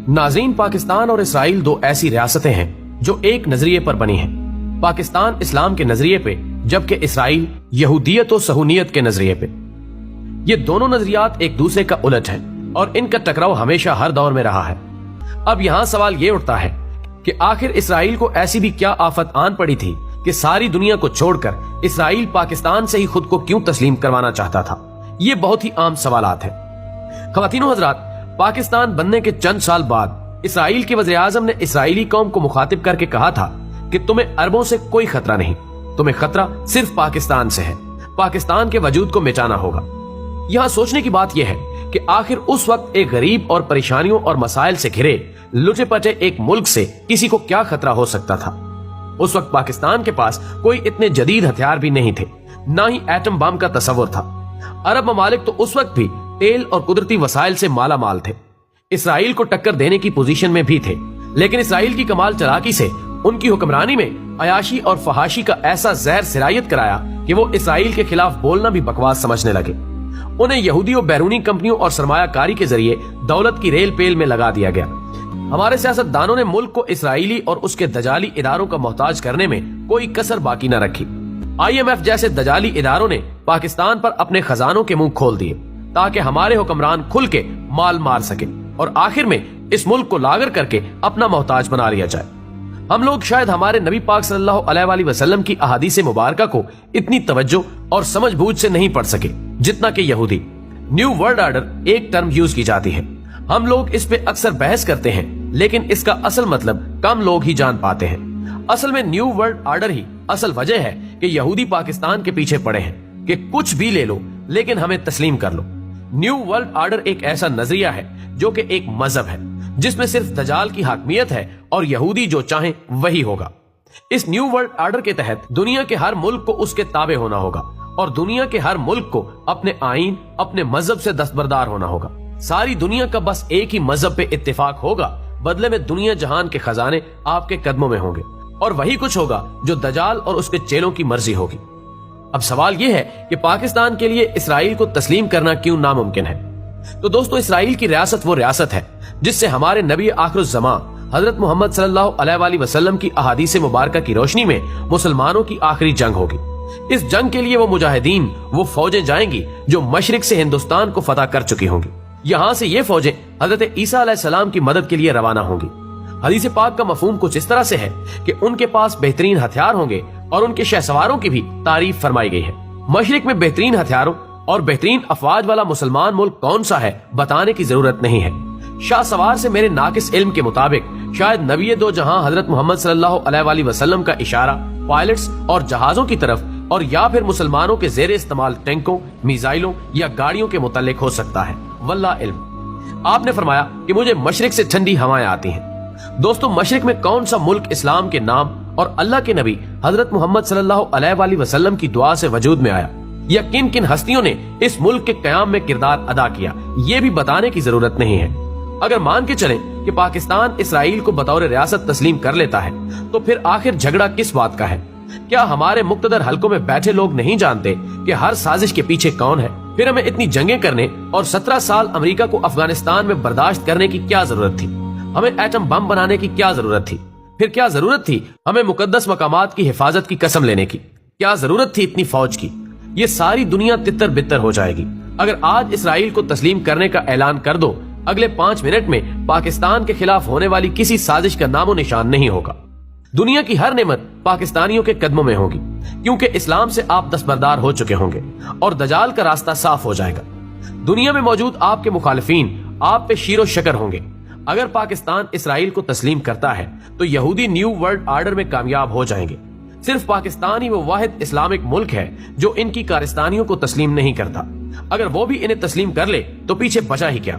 नाज़रीन, पाकिस्तान और इसराइल दो ऐसी रियासतें हैं जो एक नजरिए पर बनी हैं। पाकिस्तान इस्लाम के नजरिए पे, जबकि इसराइल यहूदियत और सहूनियत के नजरिए पे। ये दोनों नजरियात एक दूसरे का उलट हैं और इनका टकराव हमेशा हर दौर में रहा है। अब यहाँ सवाल ये उठता है कि आखिर इसराइल को ऐसी भी क्या आफत आन पड़ी थी कि सारी दुनिया को छोड़कर इसराइल पाकिस्तान से ही खुद को क्यों तस्लीम करवाना चाहता था। ये बहुत ही आम सवालात हैं। ख्वातीनो हजरात, पाकिस्तान बनने के चंद साल बाद इसराइल के वज़ीर आज़म ने इसराइली कौम को मुखातिब करके कहा था कि तुम्हें अरबों से कोई खतरा नहीं, तुम्हें खतरा सिर्फ पाकिस्तान से है। पाकिस्तान के वजूद को मिटाना होगा। यहाँ सोचने की बात यह है कि आखिर उस वक्त एक गरीब और परेशानियों और मसाइल से घिरे लुटे पटे एक मुल्क से किसी को क्या खतरा हो सकता था। उस वक्त पाकिस्तान के पास कोई इतने जदीद हथियार भी नहीं थे, ना ही एटम बम का तस्वुर था। अरब ममालिक तो उस वक्त भी तेल और कुदरती वसाइल से माला माल थे, इसराइल को टक्कर देने की पोजीशन में भी थे। लेकिन इसराइल की कमाल चलाकी से उनकी हुक्मरानी में अयाशी और फहाशी का ऐसा जहर सिरायत कराया कि वो इसराइल के खिलाफ बोलना भी बकवास समझने लगे। उन्हें यहूदी और बैरूनी कंपनियों और सरमायाकारी के जरिए दौलत की रेल पेल में लगा दिया गया। हमारे सियासतदानों ने मुल्क को इसराइली और उसके दजाली इदारों का मोहताज करने में कोई कसर बाकी न रखी। IMF जैसे दजाली इदारों ने पाकिस्तान पर अपने खजानों के मुंह खोल दिए ताकि हमारे हुक्मरान खुल के माल मार सके और आखिर में इस मुल्क को लागर करके अपना मोहताज बना लिया जाए। हम लोग शायद हमारे नबी पाक सल्लल्लाहु अलैहि वसल्लम की अहादीस मुबारका को इतनी तवज्जो और समझ बूझ से नहीं पढ़ सके जितना कि यहूदी। न्यू वर्ल्ड ऑर्डर एक टर्म यूज की जाती है। हम लोग इस पे अक्सर बहस करते हैं, लेकिन इसका असल मतलब कम लोग ही जान पाते हैं। असल में न्यू वर्ल्ड ऑर्डर ही असल वजह है कि यहूदी पाकिस्तान के पीछे पड़े हैं कि कुछ भी ले लो लेकिन हमें तस्लीम कर लो। न्यू वर्ल्ड ऑर्डर एक ऐसा नजरिया है जो कि एक मजहब है जिसमें सिर्फ दजाल की हाकमियत है और यहूदी जो चाहे वही होगा। इस न्यू वर्ल्ड ऑर्डर के तहत दुनिया के हर मुल्क को उसके ताबे होना होगा और दुनिया के हर मुल्क को अपने आईन, अपने मजहब से दस्तबरदार होना होगा। सारी दुनिया का बस एक ही मजहब पे इत्तेफाक होगा, बदले में दुनिया जहान के खजाने आपके कदमों में होंगे और वही कुछ होगा जो दजाल और उसके चेलों की मर्जी होगी। अब सवाल यह है कि पाकिस्तान के लिए इसराइल को तस्लीम करना क्यों नामुमकिन है। तो दोस्तों, इसराइल की रियासत वो रियासत है जिससे हमारे नबी आखिरुज़्ज़मां हजरत मोहम्मद सल्लल्लाहु अलैहि वसल्लम की अहादीस मुबारका की रोशनी में मुसलमानों की आखिरी जंग होगी। इस जंग के लिए वो मुजाहिदीन, वो फौजें जाएंगी जो मशरिक से हिंदुस्तान को फतह कर चुकी होंगी। यहाँ से ये फौजें हजरत ईसा अलैहिस्सलाम की मदद के लिए रवाना होंगी। हदीस पाक का मफहूम कुछ इस तरह से है कि उनके पास बेहतरीन हथियार होंगे और उनके शहसवारों की भी तारीफ फरमाई गई है। मशरिक में बेहतरीन हथियारों और बेहतरीन अफवाज वाला मुसलमान मुल्क कौन सा है बताने की जरूरत नहीं है। शाह सवार से मेरे नाकिस इल्म के मुताबिक शायद नबी दो जहां हजरत मोहम्मद सल्लल्लाहु अलैहि वसल्लम का इशारा पायलट्स और जहाजों की तरफ और या फिर मुसलमानों के जेर इस्तेमाल टैंकों, मिसाइलों या गाड़ियों के मुतालिक हो सकता है। वल्लाह इल्म। आपने फरमाया कि मुझे मशरिक से ठंडी हवाएं आती हैं। दोस्तों, मशरिक में कौन सा मुल्क इस्लाम के नाम और अल्लाह के नबी हजरत मोहम्मद सल्लल्लाहु अलैहि वसल्लम की दुआ से वजूद में आया, या किन किन हस्तियों ने इस मुल्क के कयाम में किरदार अदा किया, ये भी बताने की जरूरत नहीं है। अगर मान के चलें कि पाकिस्तान इसराइल को बतौर रियासत तस्लीम कर लेता है तो फिर आखिर झगड़ा किस बात का है। क्या हमारे मुक्तदर हलकों में बैठे लोग नहीं जानते कि हर साजिश के पीछे कौन है? फिर हमें इतनी जंगें करने और 17 साल अमेरिका को अफगानिस्तान में बर्दाश्त करने की क्या जरूरत थी? हमें एटम बम बनाने की क्या जरूरत थी? फिर क्या जरूरत थी हमें मुकद्दस मकामात की हिफाजत की कसम लेने की? क्या जरूरत थी इतनी फौज की? ये सारी दुनिया तितर बितर हो जाएगी। अगर आज इसराइल को तस्लीम करने का ऐलान कर दो, अगले 5 मिनट में पाकिस्तान के खिलाफ होने वाली किसी साजिश का नामो निशान नहीं होगा। दुनिया की हर नेमत पाकिस्तानियों के कदमों में होगी, क्योंकि इस्लाम से आप दस्तबरदार हो चुके होंगे और दजाल का रास्ता साफ हो जाएगा। दुनिया में मौजूद आपके मुखालिफिन आप पे शीरो शकर होंगे। अगर पाकिस्तान इसराइल को तस्लीम करता है तो यहूदी न्यू वर्ल्ड ऑर्डर में कामयाब हो जाएंगे। सिर्फ पाकिस्तान ही वो वाहिद इस्लामिक मुल्क है जो इनकी कारिस्तानियों को तस्लीम नहीं करता। अगर वो भी इन्हें तस्लीम कर ले तो पीछे बचा ही क्या।